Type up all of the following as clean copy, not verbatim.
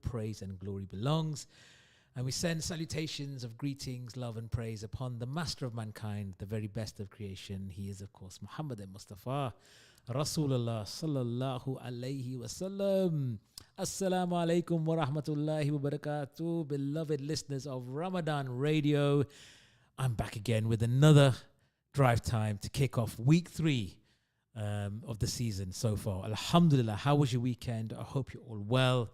praise and glory belongs. And we send salutations of greetings, love and praise upon the master of mankind, the very best of creation. He is, of course, Muhammad al-Mustafa, Rasulullah sallallahu alayhi wasallam. Assalamu alaikum wa rahmatullahi wa barakatuh, beloved listeners of Ramadan Radio. I'm back again with another drive time to kick off week 3 of the season so far. Alhamdulillah, how was your weekend? I hope you're all well.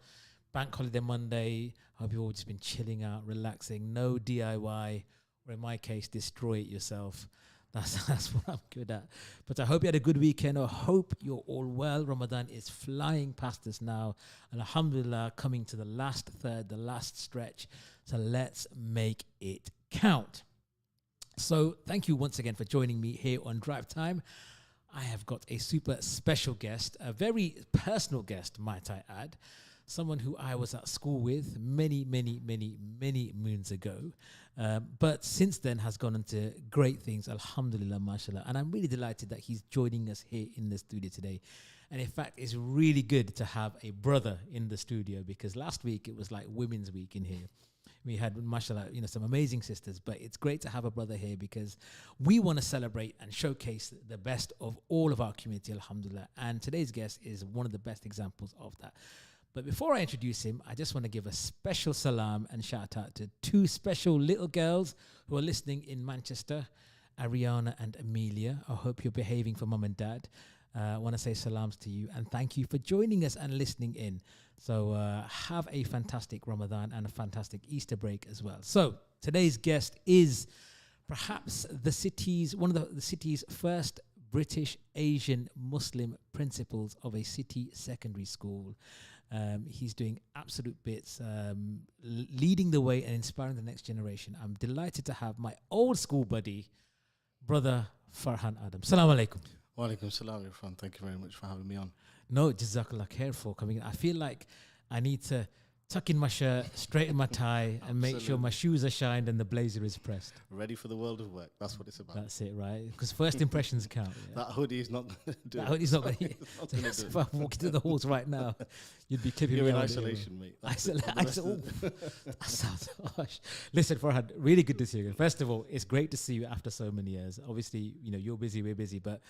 Bank holiday Monday. I hope you've all just been chilling out, relaxing. No DIY, or in my case, destroy it yourself. That's what I'm good at. But I hope you had a good weekend. I hope you're all well. Ramadan is flying past us now. And alhamdulillah, coming to the last third, the last stretch. So let's make it count. So thank you once again for joining me here on Drive Time. I have got a super special guest, a very personal guest, might I add. Someone who I was at school with many moons ago. But since then has gone into great things, alhamdulillah, mashallah. And I'm really delighted that he's joining us here in the studio today. And in fact, it's really good to have a brother in the studio, because last week it was like Women's Week in here. We had, mashallah, some amazing sisters, but it's great to have a brother here because we want to celebrate and showcase the best of all of our community, alhamdulillah. And today's guest is one of the best examples of that. But before I introduce him, I just want to give a special salam and shout out to 2 special little girls who are listening in Manchester, Ariana and Amelia. I hope you're behaving for mum and dad. I want to say salams to you and thank you for joining us and listening in. So have a fantastic Ramadan and a fantastic Easter break as well. So today's guest is perhaps one of the city's first British Asian Muslim principals of a city secondary school. He's doing absolute bits, leading the way and inspiring the next generation. I'm delighted to have my old school buddy, brother Farhan Adam. Assalamu alaikum. Wa alaikum salam, Irfhan. Thank you very much for having me on. No, jazakallah khair for coming in. I feel like I need to tuck in my shirt, straighten my tie, and make sure my shoes are shined and the blazer is pressed. Ready for the world of work. That's what it's about. That's it, right? Because first impressions count. Yeah. That hoodie is not going to do it. That hoodie's not going to do it. If I walk into the halls right now, you'd be clipping me. You're in isolation, mate. That sounds harsh. Listen, Farhan, really good to see you. First of all, it's great to see you after so many years. Obviously, you're busy, we're busy, but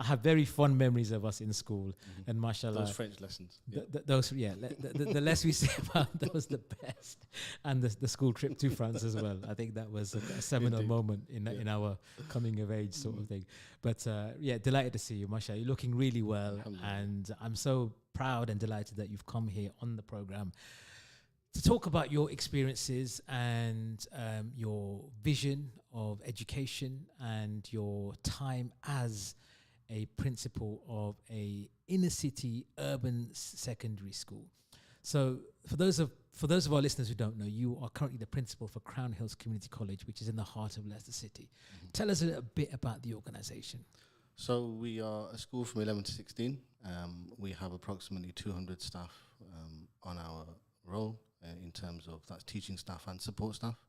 I have very fond memories of us in school, and mashallah. Those French lessons. The less we say about that was the best. And the school trip to France as well. I think that was a seminal moment in our coming of age sort of thing. But delighted to see you, mashallah. You're looking really well, and I'm so proud and delighted that you've come here on the program to talk about your experiences and your vision of education and your time as a principal of a inner city urban secondary school. So for those of our listeners who don't know, you are currently the principal for Crown Hills Community College, which is in the heart of Leicester City. Tell us a bit about the organisation. So we are a school from 11 to 16. We have approximately 200 staff on our roll in terms of that's teaching staff and support staff.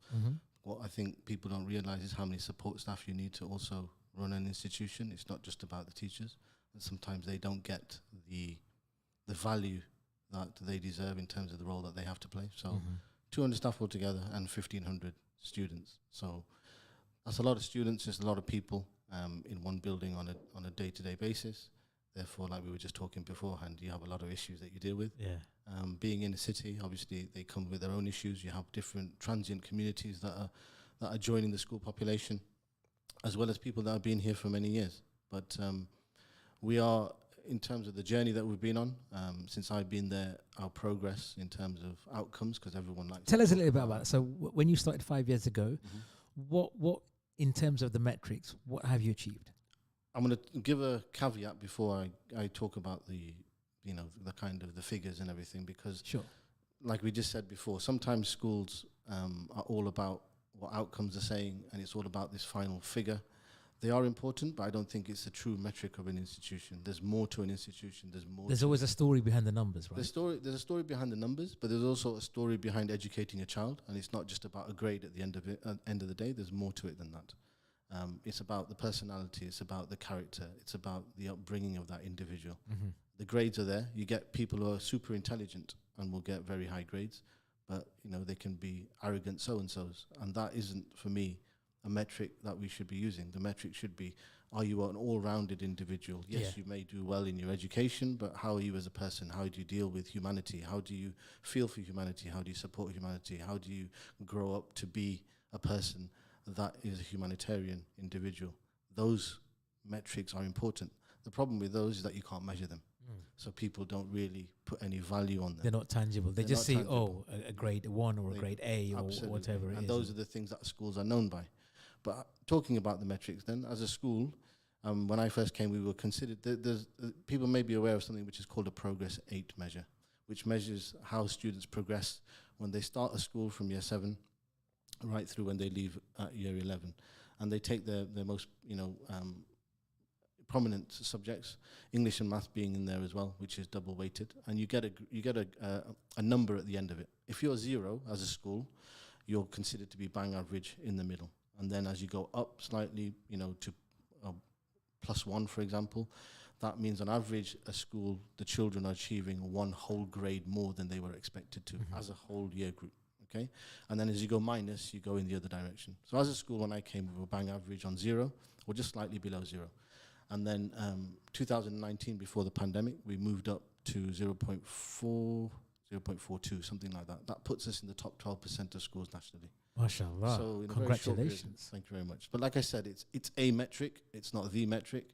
What I think people don't realise is how many support staff you need to also run an institution. It's not just about the teachers, and sometimes they don't get the value that they deserve in terms of the role that they have to play. So 200 staff altogether and 1,500 students. So that's a lot of students, just a lot of people in one building on a day-to-day basis. Therefore, like we were just talking beforehand, you have a lot of issues that you deal with. Being in a city, obviously they come with their own issues. You have different transient communities that are joining the school population, as well as people that have been here for many years. But we are, in terms of the journey that we've been on, since I've been there, our progress in terms of outcomes, because everyone likes... Tell us a little bit about that. So when you started 5 years ago, what in terms of the metrics, what have you achieved? I'm going to give a caveat before I talk about the kind of the figures and everything, because like we just said before, sometimes schools are all about what outcomes are saying, and it's all about this final figure. They are important, but I don't think it's a true metric of an institution. There's more to an institution. There's always a story behind the numbers, right? There's a story behind the numbers, but there's also a story behind educating a child, and it's not just about a grade at the end of it. At the end of the day, there's more to it than that. It's about the personality. It's about the character. It's about the upbringing of that individual. The grades are there. You get people who are super intelligent and will get very high grades, but they can be arrogant so-and-sos, and that isn't, for me, a metric that we should be using. The metric should be, are you an all-rounded individual? Yes, you may do well in your education, but how are you as a person? How do you deal with humanity? How do you feel for humanity? How do you support humanity? How do you grow up to be a person that is a humanitarian individual? Those metrics are important. The problem with those is that you can't measure them. So people don't really put any value on them. They're not tangible. They just see, a grade 1 or a grade A or whatever it is. And those are the things that schools are known by. But talking about the metrics then, as a school, when I first came, we were considered, people may be aware of something which is called a Progress 8 measure, which measures how students progress when they start a school from year 7 right through when they leave at year 11. And they take their most, prominent subjects, English and math being in there as well, which is double weighted, and you get a number at the end of it. If you're 0 as a school, you're considered to be bang average in the middle, and then as you go up slightly, to +1, for example, that means on average a school, the children are achieving 1 whole grade more than they were expected to as a whole year group. Okay, and then as you go minus, you go in the other direction. So as a school, when I came, we were bang average on 0, or just slightly below 0. And then 2019, before the pandemic, we moved up to 0.4, 0.42, something like that. That puts us in the top 12% of schools nationally. MashaAllah. So congratulations. Thank you very much. But like I said, it's a metric. It's not the metric.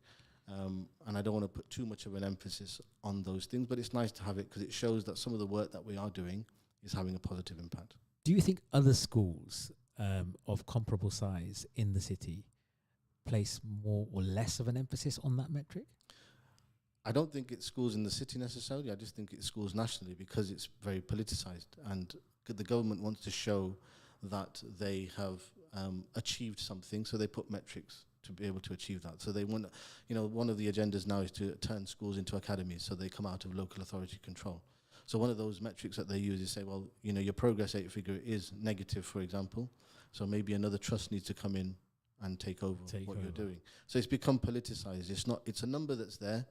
And I don't want to put too much of an emphasis on those things, but it's nice to have it because it shows that some of the work that we are doing is having a positive impact. Do you think other schools of comparable size in the city place more or less of an emphasis on that metric? I don't think it's schools in the city necessarily. I just think it's schools nationally because it's very politicized, and the government wants to show that they have achieved something, so they put metrics to be able to achieve that. So they want, one of the agendas now is to turn schools into academies, so they come out of local authority control. So one of those metrics that they use is say, well, your Progress 8 figure is negative, for example, so maybe another trust needs to come in and take over what you're doing. So it's become politicized. It's a number that's there.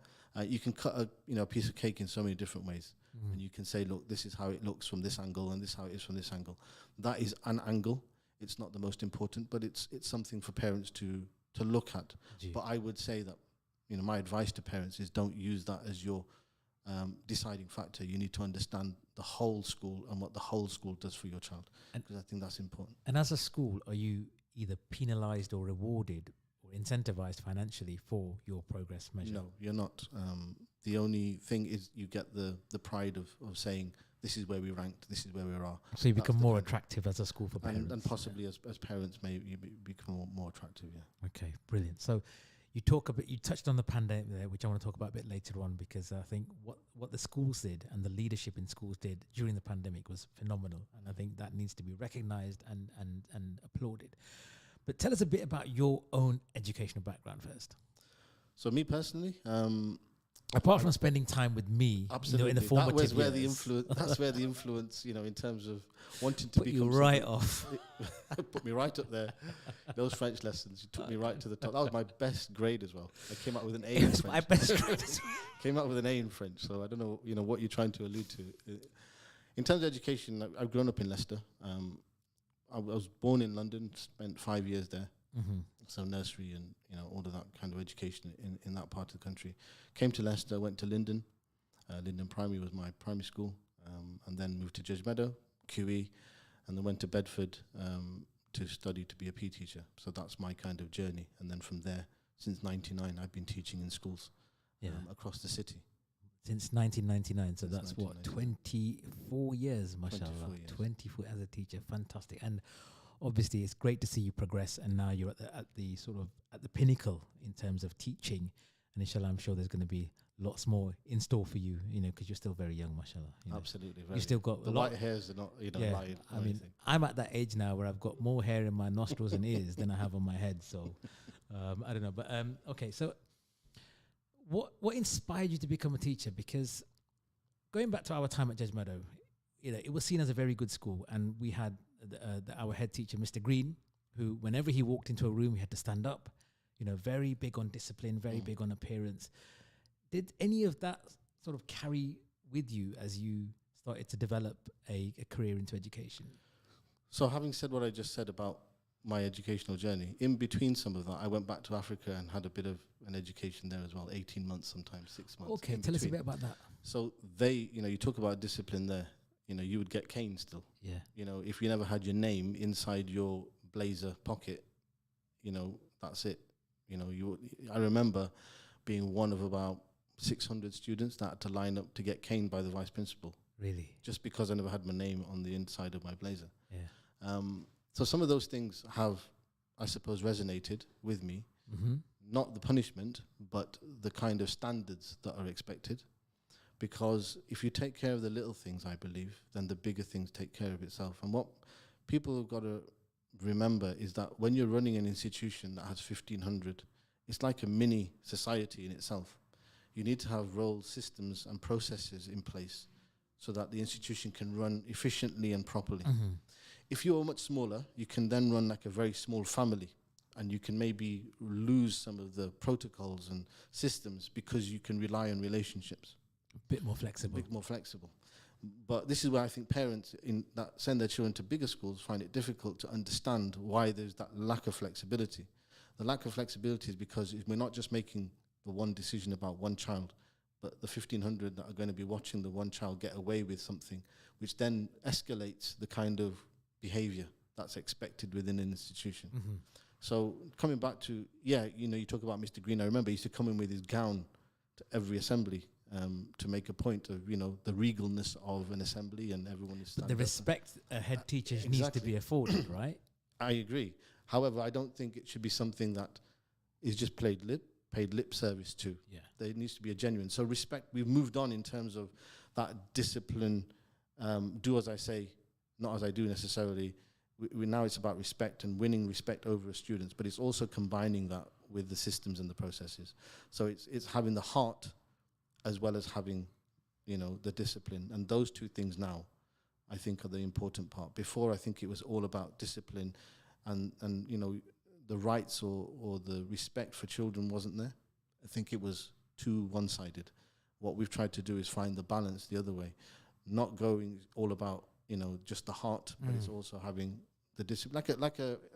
You can cut a piece of cake in so many different ways. And you can say, look, this is how it looks from this angle, and this is how it is from this angle. That is an angle. It's not the most important, but it's something for parents to look at. But I would say that, my advice to parents is don't use that as your deciding factor. You need to understand the whole school and what the whole school does for your child, because I think that's important. And as a school, are you either penalized or rewarded or incentivized financially for your progress measure? No, you're not. The only thing is you get the pride of saying, this is where we ranked, this is where we are. So you become more attractive as a school for parents. And possibly as parents, maybe you become more attractive, yeah. Okay, brilliant. So you touched on the pandemic there, which I want to talk about a bit later on, because I think what the schools did and the leadership in schools did during the pandemic was phenomenal. And I think that needs to be recognized and applauded. But tell us a bit about your own educational background first. So me personally, apart from spending time with me, absolutely, in the formative that's where the influence, in terms of wanting to put you right off. Put me right up there. Those French lessons, you took me right to the top. That was my best grade as well. I came out with an A in French. My best grade as well. Came out with an A in French, so I don't know, what you're trying to allude to. In terms of education, I've grown up in Leicester. I was born in London, spent 5 years there. So nursery and all of that kind of education in that part of the country. Came to Leicester, went to Linden. Linden Primary was my primary school, and then moved to Judge Meadow, QE, and then went to Bedford to study to be a PE teacher. So that's my kind of journey. And then from there, since '99, I've been teaching in schools across the city. Since 1999, so that's what, 24 years, mashallah. 24 as a teacher, fantastic. And obviously, it's great to see you progress, and now you're at the pinnacle in terms of teaching. And inshallah, I'm sure there's going to be lots more in store for you, because you're still very young, mashallah. Absolutely, you still got the white hairs are not, lying. I mean, I'm at that age now where I've got more hair in my nostrils and ears than I have on my head. So I don't know, but okay. So what inspired you to become a teacher? Because going back to our time at Judge Meadow, it was seen as a very good school, and we had our head teacher, Mr. Green, who whenever he walked into a room, he had to stand up. Very big on discipline, very big on appearance. Did any of that sort of carry with you as you started to develop a career into education? So having said what I just said about my educational journey, in between some of that, I went back to Africa and had a bit of an education there as well, 18 months, sometimes 6 months. Okay, tell us a bit about that. So they, you talk about discipline there, you would get caned still. Yeah. If you never had your name inside your blazer pocket, that's it. I remember being one of about 600 students that had to line up to get caned by the vice principal. Really? Just because I never had my name on the inside of my blazer. Yeah. So some of those things have, I suppose, resonated with me. Mm-hmm. Not the punishment, but the kind of standards that are expected. Because if you take care of the little things, I believe, then the bigger things take care of itself. And what people have got to remember is that when you're running an institution that has 1,500, it's like a mini society in itself. You need to have roles, systems, and processes in place so that the institution can run efficiently and properly. Mm-hmm. If you're much smaller, you can then run like a very small family, and you can maybe lose some of the protocols and systems because you can rely on relationships. A bit more flexible. But this is where I think parents that send their children to bigger schools find it difficult to understand why there's that lack of flexibility. The lack of flexibility is because we're not just making the one decision about one child, but the 1,500 that are going to be watching the one child get away with something, which then escalates the kind of behavior that's expected within an institution. Mm-hmm. So coming back to, you talk about Mr. Green. I remember he used to come in with his gown to every assembly to make a point of, the regalness of an assembly, and everyone is standing the respect a head teacher needs to be afforded, right? I agree. However, I don't think it should be something that is just paid lip service to. Yeah. There needs to be a genuine. So respect, we've moved on in terms of that discipline, do as I say, not as I do necessarily. We now it's about respect and winning respect over students, but it's also combining that with the systems and the processes. So it's having the heart as well as having, the discipline. And those two things now, I think, are the important part. Before, I think it was all about discipline and the rights or the respect for children wasn't there. I think it was too one-sided. What we've tried to do is find the balance the other way, not going all about just the heart, but it's also having the discipline,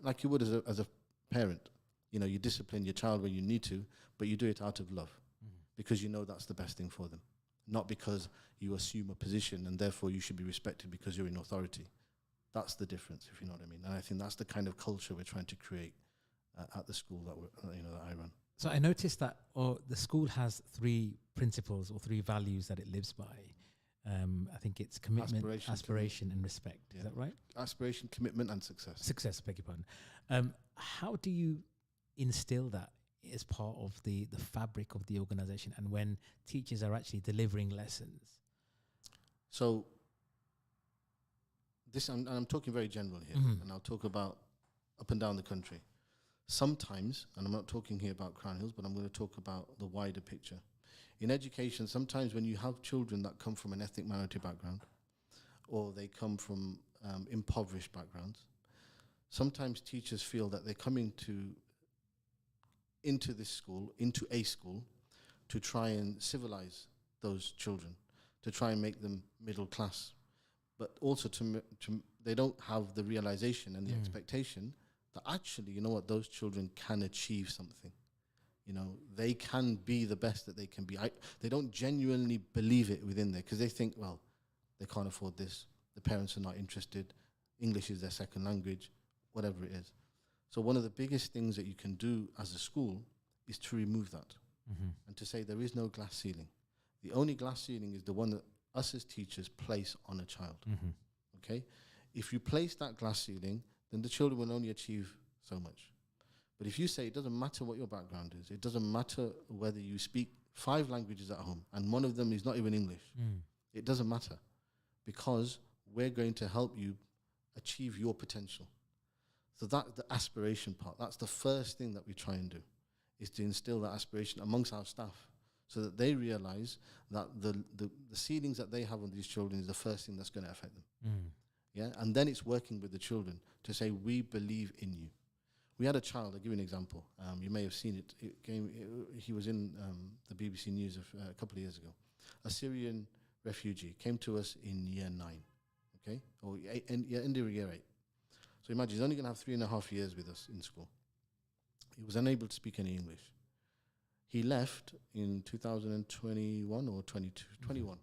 like you would as a parent. You discipline your child when you need to, but you do it out of love because that's the best thing for them, not because you assume a position and therefore you should be respected because you're in authority. That's the difference, if you know what I mean. And I think that's the kind of culture we're trying to create at the school that that I run. So I noticed that the school has 3 principles or 3 values that it lives by. I think it's commitment, aspiration and respect. Yeah. Is that right? Aspiration, commitment, and success. Success, beg your pardon. How do you instill that as part of the fabric of the organization and when teachers are actually delivering lessons? So I'm talking very general here, and I'll talk about up and down the country. Sometimes, and I'm not talking here about Crown Hills, but I'm going to talk about the wider picture. In education, sometimes when you have children that come from an ethnic minority background or they come from impoverished backgrounds, sometimes teachers feel that they're coming into this school, into a school, to try and civilize those children, to try and make them middle class, but also they don't have the realization and the expectation that actually, those children can achieve something. They can be the best that they can be. They don't genuinely believe it within there because they think, well, they can't afford this. The parents are not interested. English is their second language, whatever it is. So one of the biggest things that you can do as a school is to remove that and to say there is no glass ceiling. The only glass ceiling is the one that us as teachers place on a child. Okay? If you place that glass ceiling, then the children will only achieve so much. But if you say it doesn't matter what your background is, it doesn't matter whether you speak 5 languages at home and one of them is not even English, it doesn't matter because we're going to help you achieve your potential. So that's the aspiration part. That's the first thing that we try and do, is to instill that aspiration amongst our staff so that they realize that the ceilings that they have on these children is the first thing that's going to affect them. Yeah, and then it's working with the children to say, we believe in you. We had a child, I'll give you an example. You may have seen it. He was in the BBC News a couple of years ago. A Syrian refugee, came to us in year 9, okay? Or end of year 8. So imagine he's only going to have 3.5 years with us in school. He was unable to speak any English. He left in 2021 or 22, 21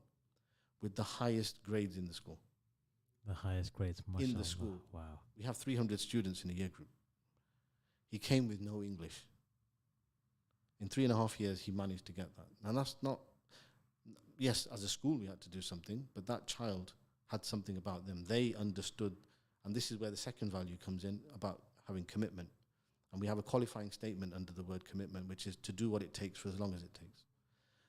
with the highest grades in the school. The highest grades, in the school. Wow. We have 300 students in a year group. He came with no English. In 3.5 years, he managed to get that. And that's not, yes, as a school we had to do something, but that child had something about them. They understood, and this is where the second value comes in, about having commitment. And we have a qualifying statement under the word commitment, which is to do what it takes for as long as it takes.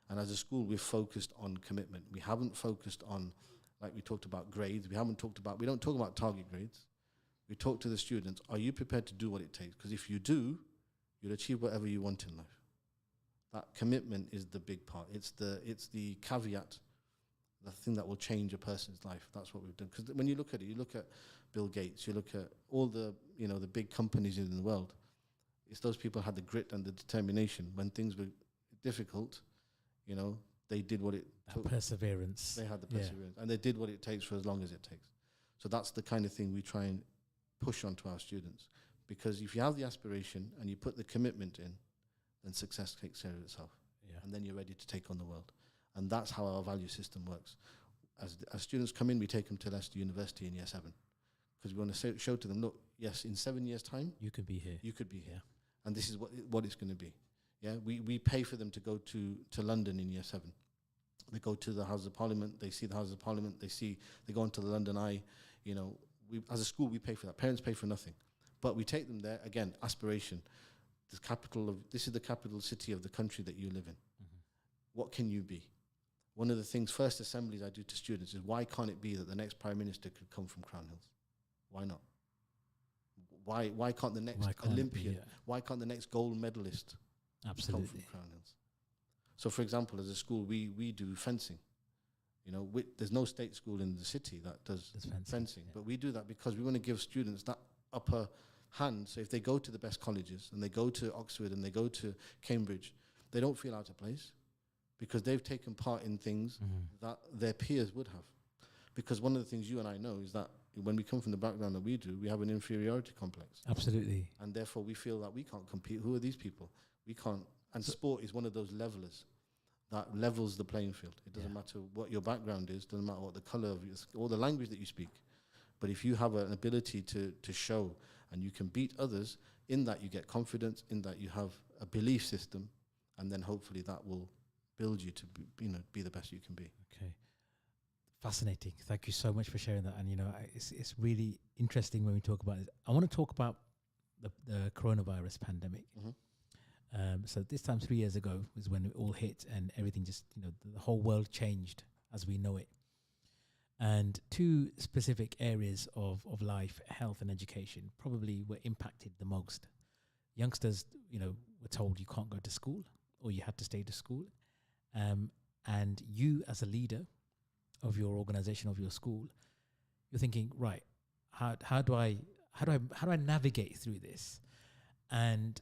And as a school, we've focused on commitment. We haven't focused on, like we talked about, grades. We don't talk about target grades. We talk to the students, are you prepared to do what it takes? Because if you do, you'll achieve whatever you want in life. That commitment is the big part. It's the caveat, the thing that will change a person's life. That's what we've done. Because when you look at it, you look at Bill Gates, you look at all the big companies in the world. It's those people had the grit and the determination. When things were difficult, they did what it took. Perseverance. They had the perseverance. And they did what it takes for as long as it takes. So that's the kind of thing we try and push onto our students. Because if you have the aspiration and you put the commitment in, then success takes care of itself. Yeah. And then you're ready to take on the world. And that's how our value system works. As students come in, we take them to Leicester University in year 7. Because we want to show to them, look, yes, in 7 years' time, you could be here. You could be here. And this is what it's going to be. Yeah, we pay for them to go to London in year 7. They go to the House of Parliament, they see the House of Parliament, they go into the London Eye. As a school, we pay for that. Parents pay for nothing. But we take them there, again, aspiration. This is the capital city of the country that you live in. Mm-hmm. What can you be? One of the things, first assemblies I do to students is, why can't it be that the next Prime Minister could come from Crown Hills? Why not? Why can't the next Olympian, why can't the next gold medalist come from Crown Hills? So, for example, as a school, we do fencing. There's no state school in the city that does fencing. But we do that because we want to give students that upper hand. So if they go to the best colleges and they go to Oxford and they go to Cambridge, they don't feel out of place because they've taken part in things that their peers would have. Because one of the things you and I know is that when we come from the background that we do, we have an inferiority complex. Absolutely. And therefore we feel that we can't compete. Who are these people? We can't. And sport is one of those levelers that levels the playing field. It doesn't matter what your background is, doesn't matter what the color of or the language that you speak. But if you have an ability to show and you can beat others, in that you get confidence, in that you have a belief system, and then hopefully that will build you to be the best you can be. Okay. Fascinating. Thank you so much for sharing that. And it's really interesting when we talk about it. I want to talk about the coronavirus pandemic. Mm-hmm. So this time 3 years ago was when it all hit and everything just, the whole world changed as we know it. And 2 specific areas of life, health and education, probably were impacted the most. Youngsters, were told you can't go to school or you had to stay to school. And you as a leader of your organization, of your school, you're thinking, right, how do I navigate through this? And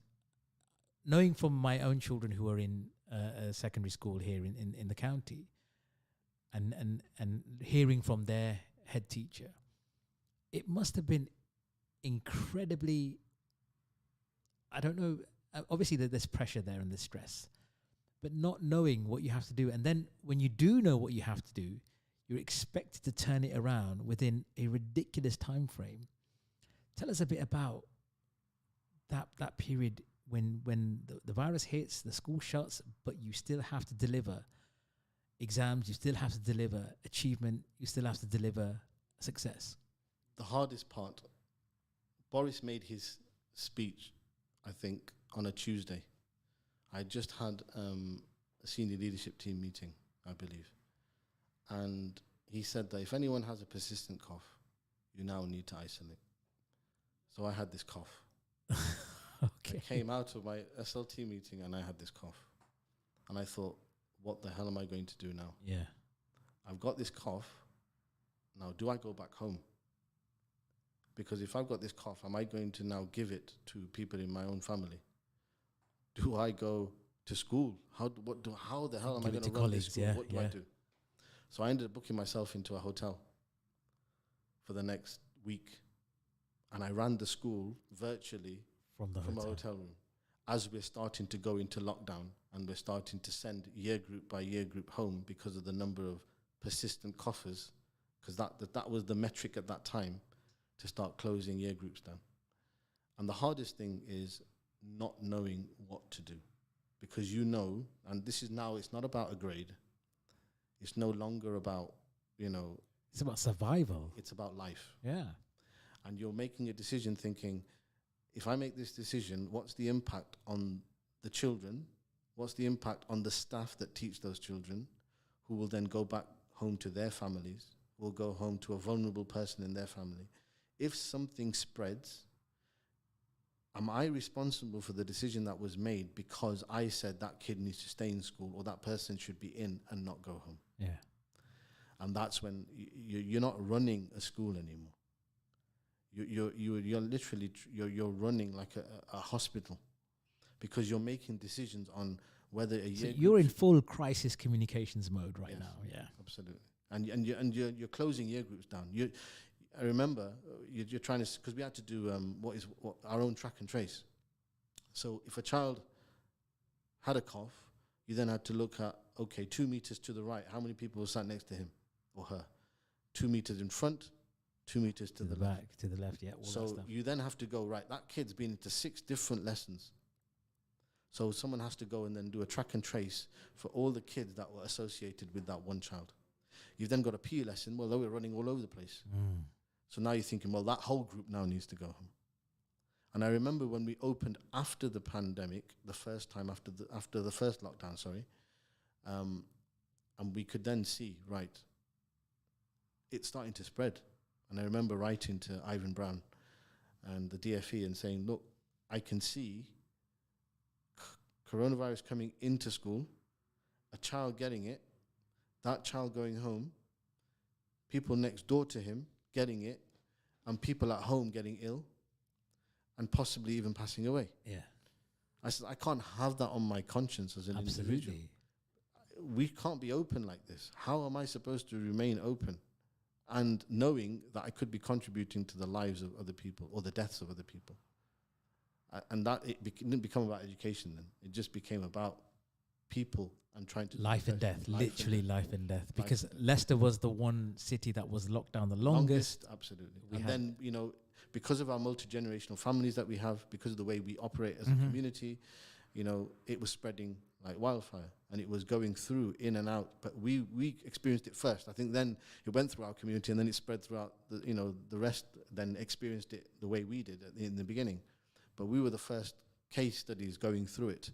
knowing from my own children who are in a secondary school here in the county, and hearing from their head teacher, it must have been incredibly, I don't know, obviously there's pressure there and there's stress, but not knowing what you have to do. And then when you do know what you have to do, you're expected to turn it around within a ridiculous time frame. Tell us a bit about that period when the virus hits, the school shuts, but you still have to deliver exams, you still have to deliver achievement, you still have to deliver success. The hardest part, Boris made his speech, I think, on a Tuesday. I just had a senior leadership team meeting, I believe. And he said that if anyone has a persistent cough, you now need to isolate. So I had this cough. Okay. I came out of my SLT meeting and I had this cough. And I thought, what the hell am I going to do now? Yeah. I've got this cough. Now, do I go back home? Because if I've got this cough, am I going to now give it to people in my own family? Do I go to school? How the hell am I going to run this school? What do I do? So I ended up booking myself into a hotel for the next week. And I ran the school virtually from a hotel room. As we're starting to go into lockdown and we're starting to send year group by year group home because of the number of persistent coughers, because that was the metric at that time to start closing year groups down. And the hardest thing is not knowing what to do. Because and this is now, it's not about a grade. It's no longer about, It's about survival. It's about life. Yeah. And you're making a decision thinking, if I make this decision, what's the impact on the children? What's the impact on the staff that teach those children, who will then go back home to their families, will go home to a vulnerable person in their family? If something spreads, am I responsible for the decision that was made because I said that kid needs to stay in school or that person should be in and not go home? Yeah. And that's when you're not running a school anymore. You're literally you're running like a hospital, because you're making decisions on whether a year. So you're in full crisis communications mode right now. Yeah, absolutely. And you're closing year groups down. I remember you're trying to, because we had to do our own track and trace. So if a child had a cough, you then had to look at, 2 meters to the right, how many people were sat next to him or her? 2 meters in front, 2 meters to the back, left. to the left, yeah. All so that stuff. You then have to go, right, that kid's been into 6 different lessons. So someone has to go and then do a track and trace for all the kids that were associated with that one child. You've then got a PE lesson, well, they were running all over the place. So now you're thinking, well, that whole group now needs to go home. And I remember when we opened after the pandemic, the first time after the first lockdown, and we could then see, right, it's starting to spread. And I remember writing to Ivan Brown and the DFE and saying, look, I can see coronavirus coming into school, a child getting it, that child going home, people next door to him getting it, and people at home getting ill, and possibly even passing away. Yeah. I said, I can't have that on my conscience as an individual. We can't be open like this. How am I supposed to remain open and knowing that I could be contributing to the lives of other people or the deaths of other people? And that didn't become about education then. It just became about people and trying to... Life and death, literally life and death. Because Leicester was the one city that was locked down the longest. Absolutely. And then, because of our multi-generational families that we have, because of the way we operate as a community, it was spreading like wildfire, and it was going through in and out. But we experienced it first. I think then it went through our community, and then it spread throughout the rest then experienced it the way we did in the beginning. But we were the first case studies going through it,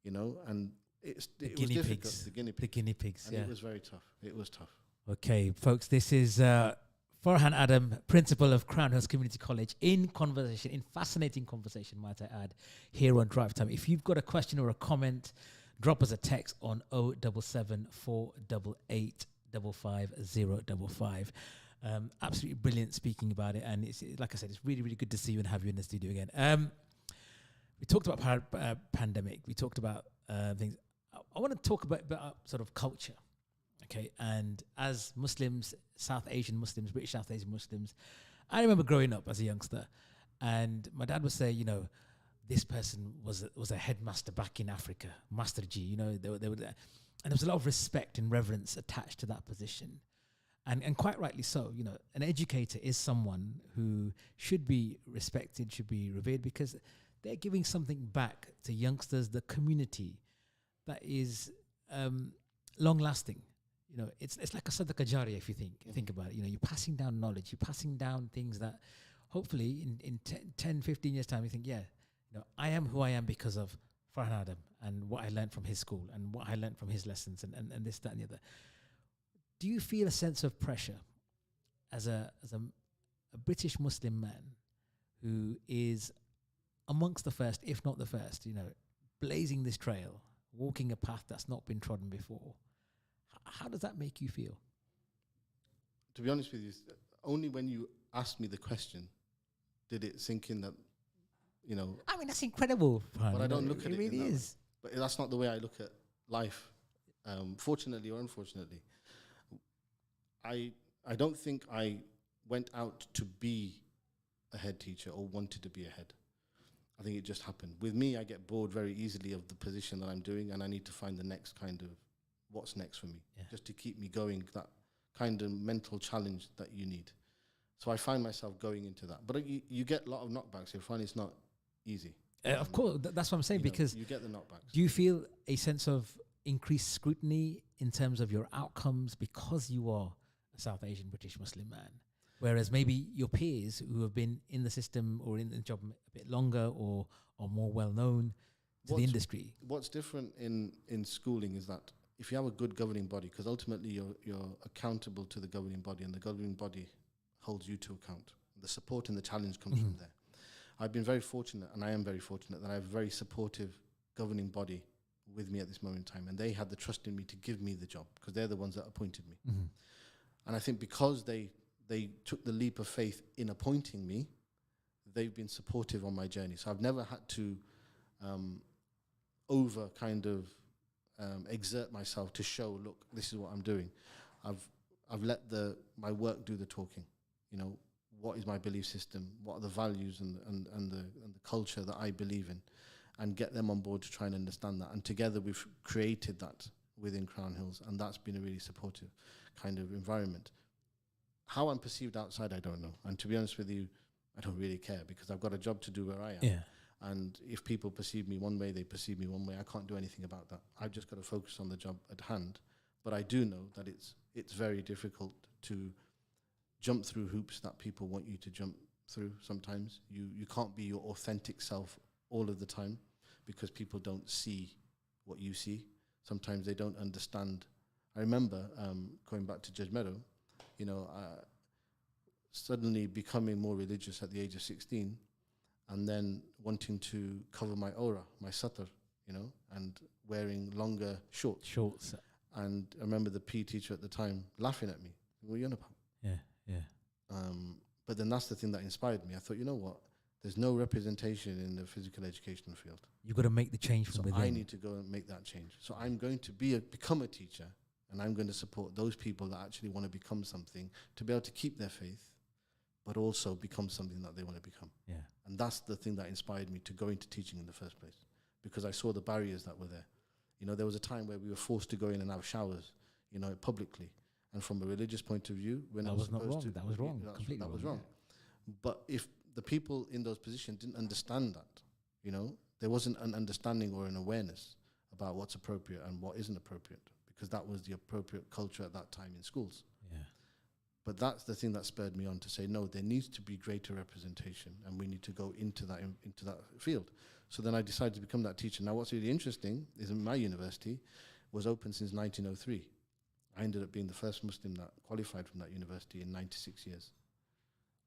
and it was difficult. The guinea pigs. And it was very tough. It was tough. Okay, folks, this is Farhan Adam, principal of Crown Hills Community College, in fascinating conversation, might I add, here on Drivetime. If you've got a question or a comment, drop us a text on 077 488 55055. Absolutely brilliant speaking about it, and it's, like I said, it's really, really good to see you and have you in the studio again. We talked about pandemic. We talked about things. I want to talk about sort of culture, okay? And as Muslims, South Asian Muslims, British South Asian Muslims, I remember growing up as a youngster, and my dad would say, this person was a headmaster back in Africa, Master G. They would, and there was a lot of respect and reverence attached to that position. And quite rightly so. An educator is someone who should be respected, should be revered, because they're giving something back to youngsters, the community, that is long-lasting. It's like a sadaqah jariyah, if you think about it. You're passing down knowledge, you're passing down things that hopefully in 10, 15 years' time, you think, I am who I am because of Farhan Adam and what I learned from his school and what I learned from his lessons and this, that, and the other. Do you feel a sense of pressure as a British Muslim man who is amongst the first, if not the first, blazing this trail, walking a path that's not been trodden before? How does that make you feel? To be honest with you, only when you asked me the question did it sink in that, I mean, that's incredible. But I don't look at it. It really is. But that's not the way I look at life, fortunately or unfortunately. I don't think I went out to be a head teacher or wanted to be a head. I think it just happened. With me, I get bored very easily of the position that I'm doing, and I need to find the next kind of what's next for me, just to keep me going, that kind of mental challenge that you need. So I find myself going into that. But you get a lot of knockbacks. You find it's not easy. Of course, that's what I'm saying, because you get the knockbacks. Do you feel a sense of increased scrutiny in terms of your outcomes because you are a South Asian British Muslim man? Whereas maybe your peers who have been in the system or in the job a bit longer or more well known to the industry. What's different in schooling is that if you have a good governing body, because ultimately you're accountable to the governing body, and the governing body holds you to account. The support and the challenge comes from there. I've been very fortunate, and I am very fortunate, that I have a very supportive governing body with me at this moment in time, and they had the trust in me to give me the job, because they're the ones that appointed me. And I think because they took the leap of faith in appointing me, they've been supportive on my journey. So I've never had to exert myself to show, look, this is what I'm doing. I've let my work do the talking. You know, what is my belief system? What are the values and the culture that I believe in? And get them on board to try and understand that. And together we've created that within Crown Hills, and that's been a really supportive kind of environment. How I'm perceived outside, I don't know. And to be honest with you, I don't really care, because I've got a job to do where I am. Yeah. And if people perceive me one way, they perceive me one way. I can't do anything about that. I've just got to focus on the job at hand. But I do know that it's very difficult to jump through hoops that people want you to jump through sometimes. You can't be your authentic self all of the time, because people don't see what you see. Sometimes they don't understand. I remember going back to Judge Meadow, suddenly becoming more religious at the age of 16, and then wanting to cover my aura, my satar, and wearing longer shorts. And I remember the PE teacher at the time laughing at me. What are you on about? Yeah. But then that's the thing that inspired me. I thought, you know what? There's no representation in the physical education field. You've got to make the change from within. I need to go and make that change. So I'm going to become a teacher, and I'm going to support those people that actually want to become something, to be able to keep their faith, but also become something that they want to become. Yeah. And that's the thing that inspired me to go into teaching in the first place, because I saw the barriers that were there. There was a time where we were forced to go in and have showers, publicly. And from a religious point of view, we're not supposed to. That was wrong. Completely that was wrong. Yeah. But if the people in those positions didn't understand that, there wasn't an understanding or an awareness about what's appropriate and what isn't appropriate, because that was the appropriate culture at that time in schools. Yeah. But that's the thing that spurred me on to say, no, there needs to be greater representation, and we need to go into that field. So then I decided to become that teacher. Now, what's really interesting is my university was open since 1903. I ended up being the first Muslim that qualified from that university in 96 years.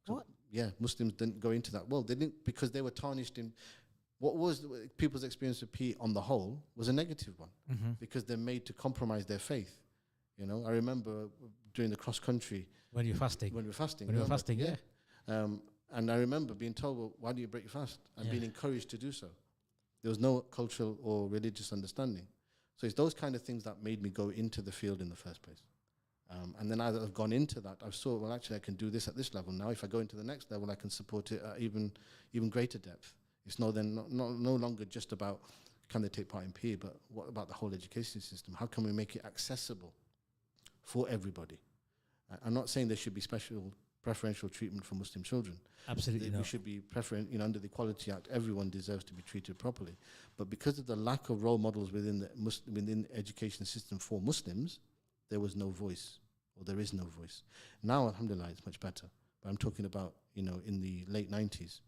So What? Yeah, Muslims didn't go into that. Well, they didn't, because they were tarnished in what was people's experience of PE on the whole was a negative one, because they're made to compromise their faith. I remember during the cross country. When you're fasting. When we were fasting. When you were fasting, yeah. And I remember being told, well, why do you break your fast? And being encouraged to do so. There was no cultural or religious understanding. So it's those kind of things that made me go into the field in the first place. And then as I've gone into that, I've saw, well, actually, I can do this at this level. Now, if I go into the next level, I can support it at even greater depth. It's no longer just about can they take part in PE, but what about the whole education system? How can we make it accessible for everybody? I'm not saying there should be preferential treatment for Muslim children. Absolutely not. We should be under the Equality Act, everyone deserves to be treated properly. But because of the lack of role models within the education system for Muslims, there was no voice, or there is no voice. Now, alhamdulillah, it's much better. But I'm talking about, in the late 90s,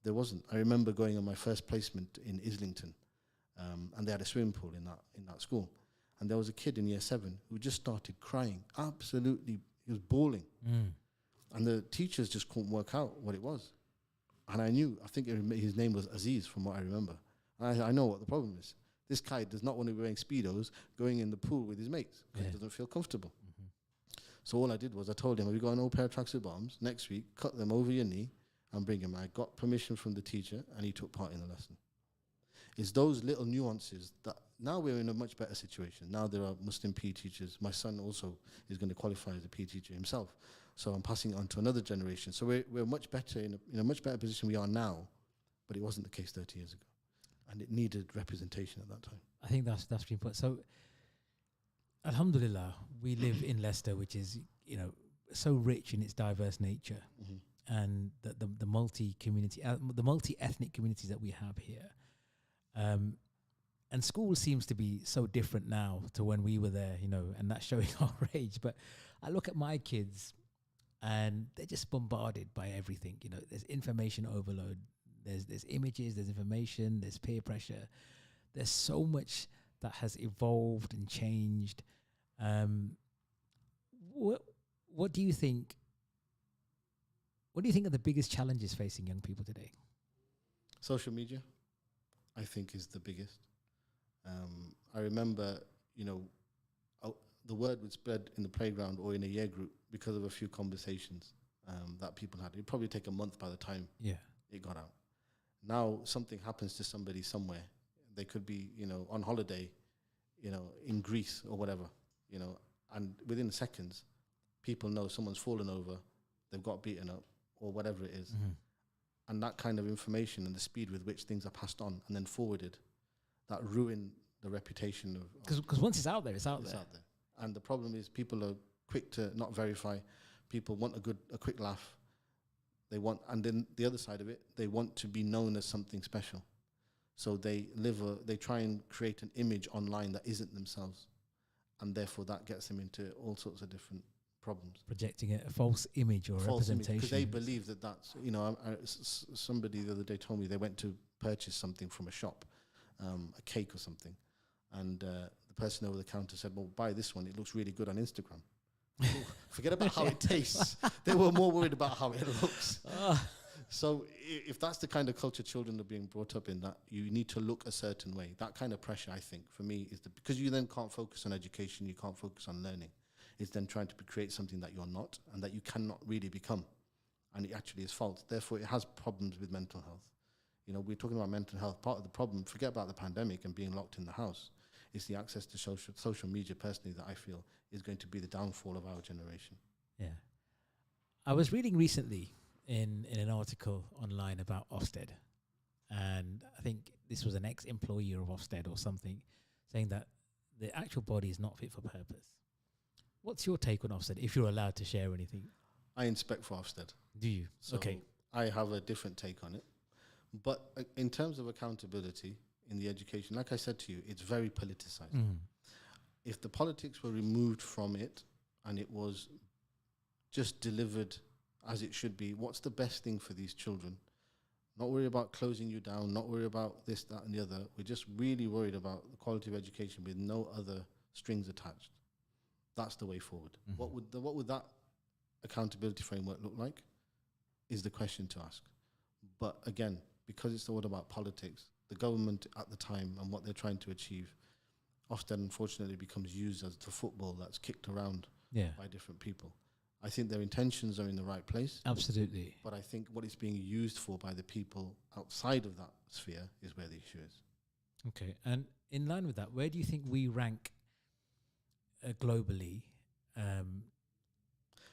there wasn't. I remember going on my first placement in Islington, and they had a swimming pool in that school. And there was a kid in year 7 who just started crying. Absolutely, he was bawling. And the teachers just couldn't work out what it was. And I think his name was Aziz, from what I remember. And I know what the problem is. This guy does not want to be wearing Speedos going in the pool with his mates, because he doesn't feel comfortable. So all I did was I told him, have you got an old pair of tracksuit bottoms? Next week, cut them over your knee and bring him. I got permission from the teacher, and he took part in the lesson. It's those little nuances that now we're in a much better situation. Now there are Muslim PE teachers. My son also is going to qualify as a PE teacher himself. So I'm passing it on to another generation. So we're much better in a much better position we are now, but it wasn't the case 30 years ago, and it needed representation at that time. I think that's pretty important. So, alhamdulillah, we live in Leicester, which is, you know, so rich in its diverse nature, and the multi-community, the multi-ethnic communities that we have here. And school seems to be so different now to when we were there, you know, and that's showing our age. But I look at my kids, and they're just bombarded by everything. You know, there's information overload. There's images, there's information, there's peer pressure. There's so much that has evolved and changed. What do you think? What do you think are the biggest challenges facing young people today? Social media, I think, is the biggest. I remember, you know, the word would spread in the playground or in a year group because of a few conversations that people had. It'd probably take a month by the time it got out. Now something happens to somebody somewhere. They could be, you know, on holiday, you know, in Greece or whatever, you know, and within seconds, people know someone's fallen over, they've got beaten up, or whatever it is. And that kind of information and the speed with which things are passed on and then forwarded, that ruin the reputation of... Because once it's out there, it's out there. And the problem is people are quick to not verify. People want a quick laugh. They want, and then the other side of it, they want to be known as something special. So they try and create an image online that isn't themselves. And therefore that gets them into all sorts of different problems. Projecting a false image or representation. Because they believe that that's, you know, somebody the other day told me they went to purchase something from a shop, a cake or something. And the person over the counter said, well, buy this one. It looks really good on Instagram. Forget about how it tastes. They were more worried about how it looks. So if that's the kind of culture children are being brought up in, that you need to look a certain way, that kind of pressure, I think, for me, is because you then can't focus on education, you can't focus on learning. It's then trying to create something that you're not and that you cannot really become. And it actually is false. Therefore, it has problems with mental health. You know, we're talking about mental health. Part of the problem, forget about the pandemic and being locked in the house, is the access to social media, personally, that I feel is going to be the downfall of our generation. Yeah. I was reading recently in an article online about Ofsted, and I think this was an ex-employee of Ofsted or something, saying that the actual body is not fit for purpose. What's your take on Ofsted, if you're allowed to share anything? I inspect for Ofsted. Do you? So okay. I have a different take on it. But in terms of accountability in the education, like I said to you, it's very politicized. If the politics were removed from it and it was just delivered as it should be, what's the best thing for these children? Not worry about closing you down, not worry about this, that, and the other. We're just really worried about the quality of education with no other strings attached. That's the way forward. What would that accountability framework look like is the question to ask. But again, because it's all about politics, the government at the time and what they're trying to achieve often, unfortunately, becomes used as the football that's kicked around by different people. I think their intentions are in the right place. Absolutely. But I think what it's being used for by the people outside of that sphere is where the issue is. Okay. And in line with that, where do you think we rank globally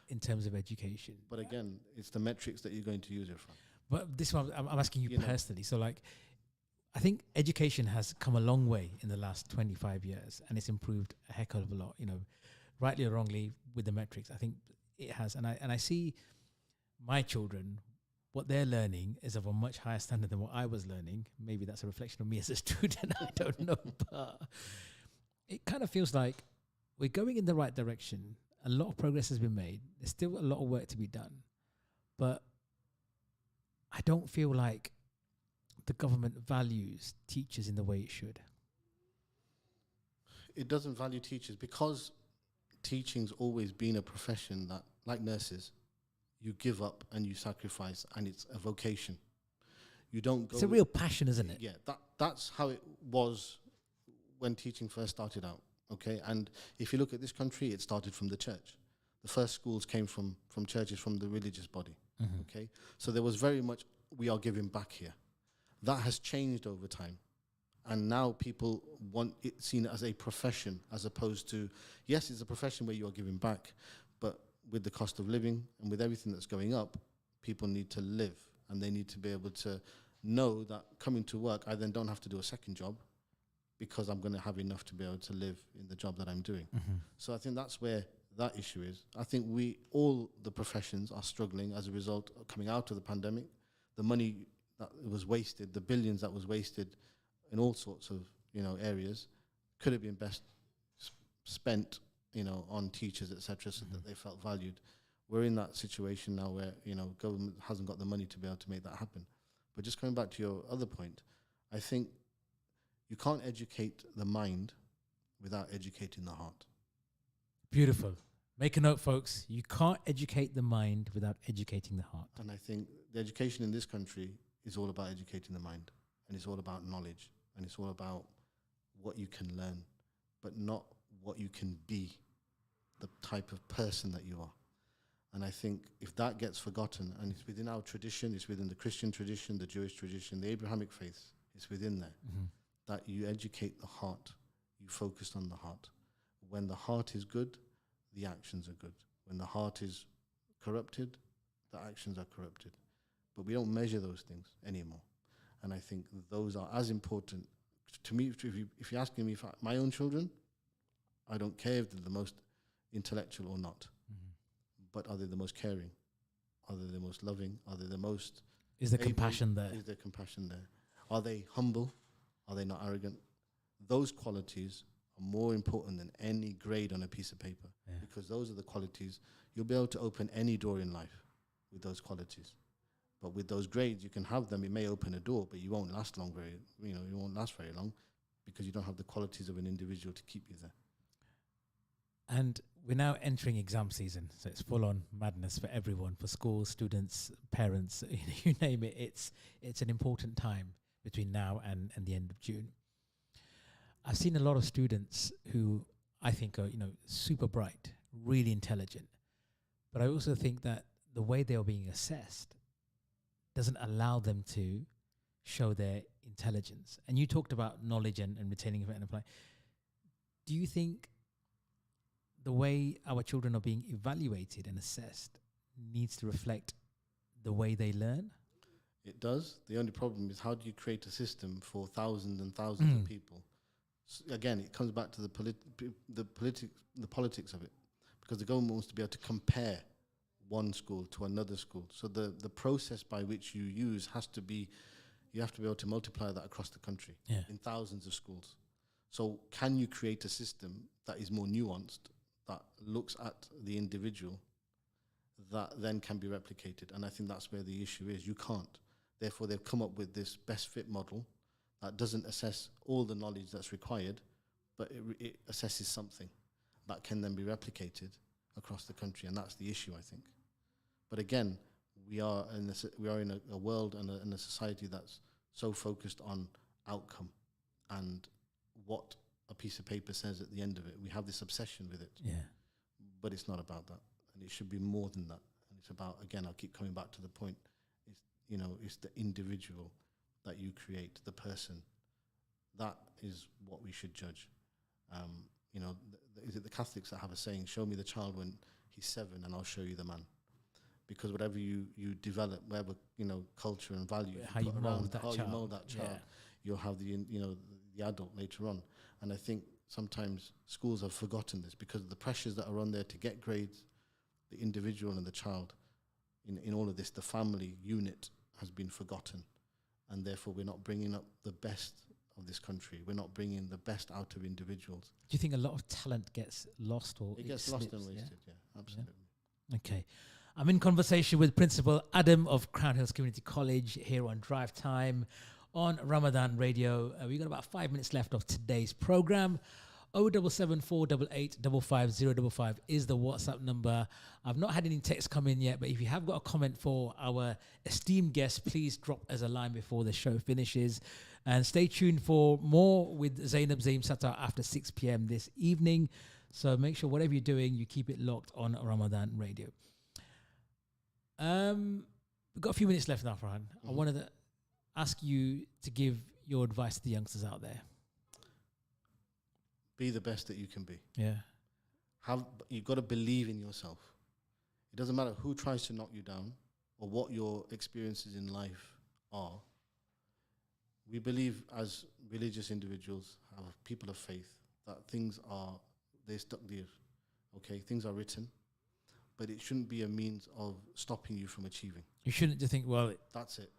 in terms of education? But again, it's the metrics that you're going to use it from. But this one, I'm asking you personally. So, like, I think education has come a long way in the last 25 years, and it's improved a heck of a lot. You know, rightly or wrongly, with the metrics, I think it has. And I see my children, what they're learning is of a much higher standard than what I was learning. Maybe that's a reflection of me as a student. I don't know, but it kind of feels like we're going in the right direction. A lot of progress has been made. There's still a lot of work to be done, but I don't feel like the government values teachers in the way it should. It doesn't value teachers because teaching's always been a profession that, like nurses, you give up and you sacrifice, and it's a vocation. You don't go... It's a real passion, isn't it? Yeah, that's how it was when teaching first started out, okay? And if you look at this country, it started from the church. The first schools came from churches, from the religious body, okay? So there was very much, we are giving back here. That has changed over time. And now people want it seen as a profession, as opposed to, yes, it's a profession where you are giving back, but with the cost of living and with everything that's going up, people need to live, and they need to be able to know that coming to work, I then don't have to do a second job because I'm going to have enough to be able to live in the job that I'm doing. So I think that's where that issue is. I think all the professions are struggling as a result of coming out of the pandemic. The money that was wasted, the billions that was wasted in all sorts of, areas, could have been best spent, on teachers, etc., so that they felt valued. We're in that situation now where, government hasn't got the money to be able to make that happen. But just coming back to your other point, I think you can't educate the mind without educating the heart. Beautiful. Make a note, folks. You can't educate the mind without educating the heart. And I think the education in this country is all about educating the mind, and it's all about knowledge, and it's all about what you can learn, but not what you can be, the type of person that you are. And I think if that gets forgotten, and it's within our tradition, it's within the Christian tradition, the Jewish tradition, the Abrahamic faith, it's within there, that you educate the heart, you focus on the heart. When the heart is good, the actions are good. When the heart is corrupted, the actions are corrupted. But we don't measure those things anymore. And I think those are as important. To me, if you're asking me for my own children, I don't care if they're the most intellectual or not. But are they the most caring? Are they the most loving? Are they the most... Is there compassion there? Is there compassion there? Are they humble? Are they not arrogant? Those qualities are more important than any grade on a piece of paper, because those are the qualities. You'll be able to open any door in life with those qualities. But with those grades, you can have them. It may open a door, but you won't last long. You won't last very long, because you don't have the qualities of an individual to keep you there. And we're now entering exam season, so it's full on madness for everyone, for schools, students, parents, you name it. It's an important time between now and the end of June. I've seen a lot of students who I think are, super bright, really intelligent, but I also think that the way they are being assessed doesn't allow them to show their intelligence. And you talked about knowledge and retaining it and applying. Do you think the way our children are being evaluated and assessed needs to reflect the way they learn? It does. The only problem is, how do you create a system for thousands and thousands of people? Again, it comes back to the politics of it, because the government wants to be able to compare one school to another school. So the process by which you use has to be, you have to be able to multiply that across the country in thousands of schools. So can you create a system that is more nuanced, that looks at the individual, that then can be replicated? And I think that's where the issue is. You can't. Therefore, they've come up with this best fit model that doesn't assess all the knowledge that's required, but it assesses something that can then be replicated across the country. And that's the issue, I think. But again, we are in a world and in a society that's so focused on outcome and what a piece of paper says at the end of it. We have this obsession with it. Yeah. But it's not about that. And it should be more than that. And it's about, again, I'll keep coming back to the point, it's the individual that you create, the person. That is what we should judge. Is it the Catholics that have a saying, show me the child when he's 7 and I'll show you the man? Because whatever you develop, whatever, culture and values how you mold that child. You mold that child, you'll have the adult later on. And I think sometimes schools have forgotten this because of the pressures that are on there to get grades, the individual and the child. In all of this, the family unit has been forgotten. And therefore, we're not bringing up the best of this country. We're not bringing the best out of individuals. Do you think a lot of talent gets lost or it gets lost and wasted? Yeah, absolutely. Yeah. Okay. I'm in conversation with Principal Adam of Crown Hills Community College here on Drive Time on Ramadan Radio. We've got about 5 minutes left of today's program. 077-488-55055 is the WhatsApp number. I've not had any texts come in yet, but if you have got a comment for our esteemed guest, please drop us a line before the show finishes. And stay tuned for more with Zainab Zaim Sattar after 6 p.m. this evening. So make sure whatever you're doing, you keep it locked on Ramadan Radio. We've got a few minutes left now, Farhan. I wanted to ask you to give your advice to the youngsters out there? Be the best that you can be. Yeah. You've got to believe in yourself. It doesn't matter who tries to knock you down or what your experiences in life are. We believe as religious individuals, people of faith, that they're stuck there. Okay, things are written, but it shouldn't be a means of stopping you from achieving. You shouldn't just think, well, that's it.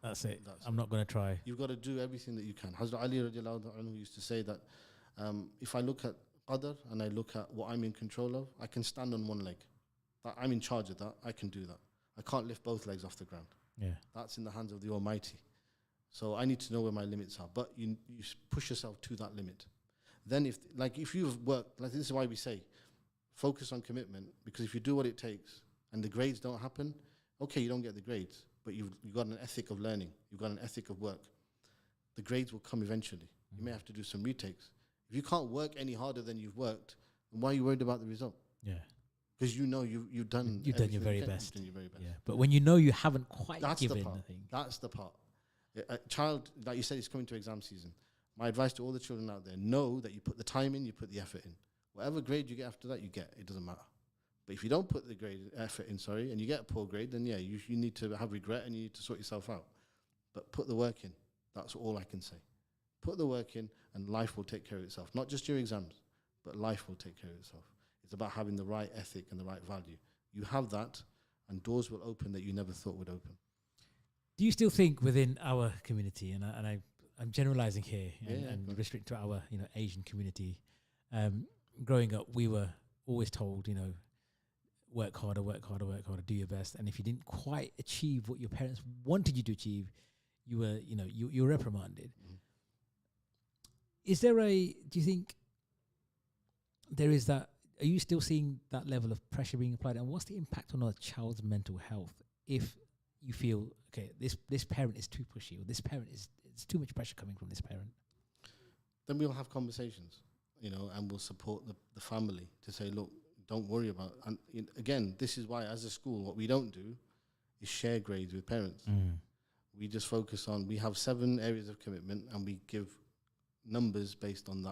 I'm not going to try. You've got to do everything that you can. Hazrat Ali radiallahu anhu used to say that if I look at qadr and I look at what I'm in control of, I can stand on one leg. That I'm in charge of that. I can do that. I can't lift both legs off the ground. Yeah, that's in the hands of the Almighty. So I need to know where my limits are. But you push yourself to that limit. Then if you've worked, like this is why we say, focus on commitment, because if you do what it takes and the grades don't happen, okay, you don't get the grades, but you've got an ethic of learning. You've got an ethic of work. The grades will come eventually. You may have to do some retakes. If you can't work any harder than you've worked, then why are you worried about the result? Yeah. Because you know you've done your very best. You've done your very best. Yeah. But when you know you haven't quite That's given the part. the thing. That's the part. A child, like you said, is coming to exam season. My advice to all the children out there, know that you put the time in, you put the effort in. Whatever grade you get after that, you get. It doesn't matter. But if you don't put the effort in, and you get a poor grade, then yeah, you need to have regret and you need to sort yourself out. But put the work in. That's all I can say. Put the work in and life will take care of itself. Not just your exams, but life will take care of itself. It's about having the right ethic and the right value. You have that and doors will open that you never thought would open. Do you still think within our community, and I'm generalizing here and restrict to our Asian community, growing up we were always told, work harder, do your best, and if you didn't quite achieve what your parents wanted you to achieve, you were you were reprimanded. Mm-hmm. Do you think there is that? Are you still seeing that level of pressure being applied, and what's the impact on a child's mental health if you feel, okay, this parent is too pushy, or this parent it's too much pressure coming from this parent? Then we'll have conversations, and we'll support the family to say, look, don't worry about it. And again, this is why as a school, what we don't do is share grades with parents. Mm. We just focus on, we have 7 areas of commitment and we give numbers based on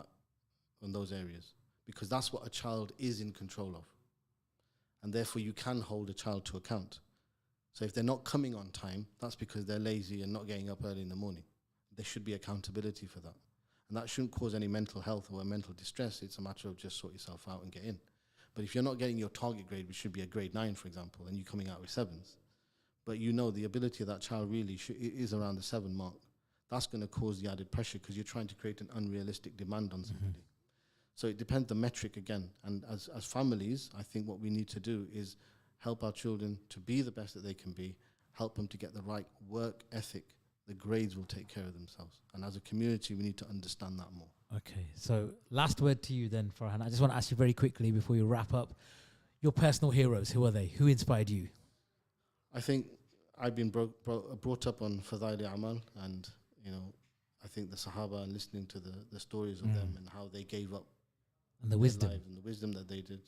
those areas, because that's what a child is in control of. And therefore you can hold a child to account. So if they're not coming on time, that's because they're lazy and not getting up early in the morning. There should be accountability for that. And that shouldn't cause any mental health or mental distress. It's a matter of just sort yourself out and get in. But if you're not getting your target grade, which should be a grade 9, for example, and you're coming out with 7s, but the ability of that child really is around the 7 mark, that's going to cause the added pressure because you're trying to create an unrealistic demand on somebody. Mm-hmm. So it depends the metric again. And as families, I think what we need to do is help our children to be the best that they can be, help them to get the right work ethic. The grades will take care of themselves. And as a community, we need to understand that more. Okay, so last word to you then, Farhan. I just want to ask you very quickly before you wrap up, your personal heroes, who are they? Who inspired you? I think I've been brought up on Fadaili Amal, and I think the Sahaba, and listening to the stories of them and how they gave up and the wisdom and the wisdom that they did,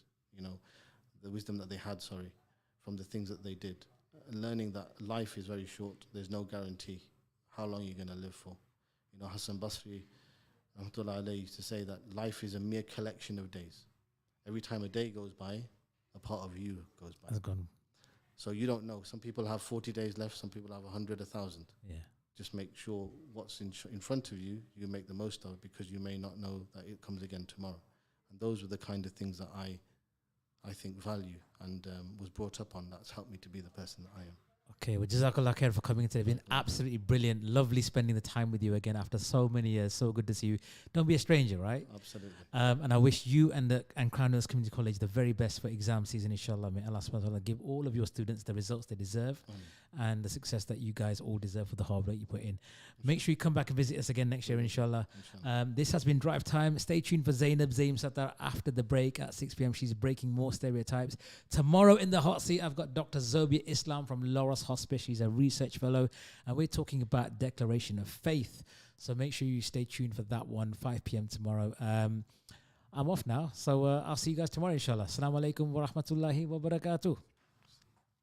the wisdom that they had, from the things that they did, and learning that life is very short. There's no guarantee how long you're going to live for. Hassan Basri, rahmatullah alayhi, used to say that life is a mere collection of days. Every time a day goes by, a part of you goes by. Has gone. So you don't know. Some people have 40 days left. Some people have 100, 1,000. Yeah. Just make sure what's in front of you, you make the most of, because you may not know that it comes again tomorrow. And those are the kind of things that I think value and was brought up on. That's helped me to be the person that I am. Okay, well, Jazakallah khair for coming today. It's been absolutely brilliant. Lovely spending the time with you again after so many years. So good to see you. Don't be a stranger, right? Absolutely. And I wish you and Crown Hills Community College the very best for exam season, inshallah. May Allah subhanahu wa ta'ala give all of your students the results they deserve and the success that you guys all deserve for the hard work you put in. Make sure you come back and visit us again next year, inshallah. This has been Drive Time. Stay tuned for Zainab Zaim Sattar after the break at 6 p.m. She's breaking more stereotypes. Tomorrow in the hot seat, I've got Dr. Zobia Islam from Loras Hospice. She's a research fellow, and we're talking about declaration of faith. So make sure you stay tuned for that one, 5 p.m. tomorrow. I'm off now, so I'll see you guys tomorrow, inshallah. Assalamu alaikum wa rahmatullahi wa barakatuh.